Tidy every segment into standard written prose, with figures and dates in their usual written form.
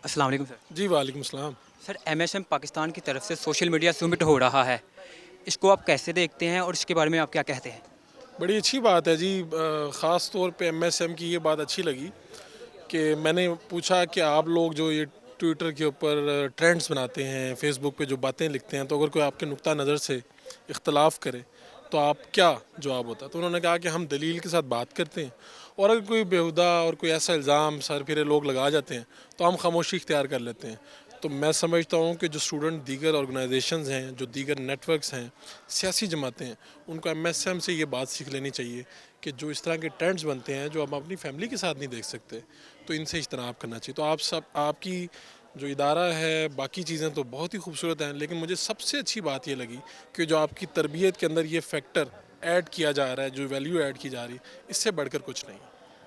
अस्सलाम वालेकुम सर। जी वालेकुम सलाम। सर एमएसएम पाकिस्तान की तरफ से सोशल मीडिया समिट हो रहा है। इसको आप कैसे देखते हैं और इसके बारे में आप क्या कहते हैं? बड़ी अच्छी बात है जी। ख़ास तौर पे एमएसएम की ये बात अच्छी लगी कि मैंने पूछा कि आप लोग जो ये ट्विटर के ऊपर ट्रेंड्स बनाते हैं, फेसबुक पे जो बातें लिखते हैं, तो अगर कोई आपके नुक्ता नज़र से इख्तलाफ करे तो आप क्या जवाब होता? तो उन्होंने कहा कि हम दलील के साथ बात करते हैं, और अगर कोई बेहुदा और कोई ऐसा इल्ज़ाम सर फिरे लोग लगा जाते हैं तो हम खामोशी इख्तियार कर लेते हैं। तो मैं समझता हूँ कि जो स्टूडेंट दीगर ऑर्गेनाइजेशंस हैं, जो दीगर नेटवर्क्स हैं, सियासी जमातें हैं, उनको एमएसएम से ये बात सीख लेनी चाहिए कि जो इस तरह के ट्रेंड्स बनते हैं जो हम अपनी फैमिली के साथ नहीं देख सकते, तो इनसे इज्तनाब करना चाहिए। तो आप सब, आपकी जो इदारा है, बाकी चीज़ें तो बहुत ही खूबसूरत हैं, लेकिन मुझे सबसे अच्छी बात ये लगी कि जो आपकी तरबियत के अंदर ये फैक्टर ऐड किया जा रहा है, जो वैल्यू ऐड की जा रही है, इससे बढ़कर कुछ नहीं।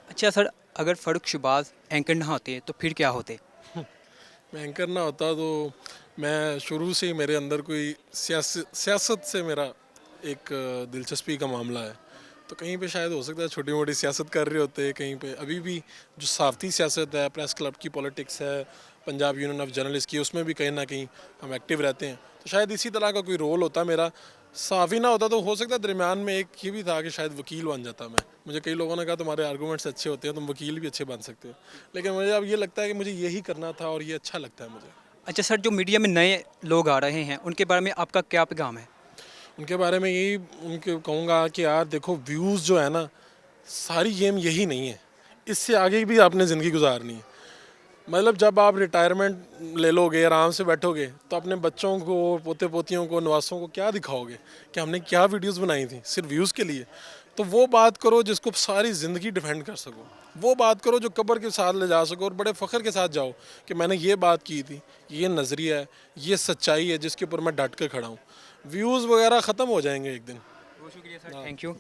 अच्छा सर, अगर फ़ारूक शहबाज एंकर ना होते तो फिर क्या होते? मैं एंकर ना होता तो मैं शुरू से ही, मेरे अंदर कोई सियासत से मेरा एक दिलचस्पी का मामला है। तो कहीं पे शायद हो सकता है छोटी मोटी सियासत कर रहे होते, कहीं पे अभी भी जो साफ़ी सियासत है, प्रेस क्लब की पॉलिटिक्स है, पंजाब यूनियन ऑफ जर्नलिस्ट की, उसमें भी कहीं ना कहीं हम एक्टिव रहते हैं। तो शायद इसी तरह का कोई रोल होता मेरा। साफ़ी ना होता तो हो सकता है दरमियान में एक ये भी था कि शायद वकील बन जाता मैं। मुझे कई लोगों ने कहा तुम्हारे आर्गूमेंट्स अच्छे होते हैं, तुम वकील भी अच्छे बन सकते हो, लेकिन मुझे अब ये लगता है कि मुझे यही करना था और ये अच्छा लगता है मुझे। अच्छा सर, जो मीडिया में नए लोग आ रहे हैं उनके बारे में आपका क्या पैगाम है? उनके बारे में यही उनके कहूँगा कि यार देखो, व्यूज़ जो है ना, सारी गेम यही नहीं है, इससे आगे भी आपने ज़िंदगी गुजारनी है। मतलब जब आप रिटायरमेंट ले लोगे, आराम से बैठोगे, तो अपने बच्चों को, पोते पोतियों को, नवासों को क्या दिखाओगे कि हमने क्या वीडियोस बनाई थी सिर्फ व्यूज़ के लिए? तो वो बात करो जिसको सारी ज़िंदगी डिफेंड कर सको। वो बात करो जो कब्र के साथ ले जा सको और बड़े फ़ख्र के साथ जाओ कि मैंने ये बात की थी, ये नज़रिया है, ये सच्चाई है जिसके ऊपर मैं डट कर खड़ा हूँ। व्यूज़ वगैरह ख़त्म हो जाएंगे एक दिन। बहुत शुक्रिया सर, हाँ। Thank you.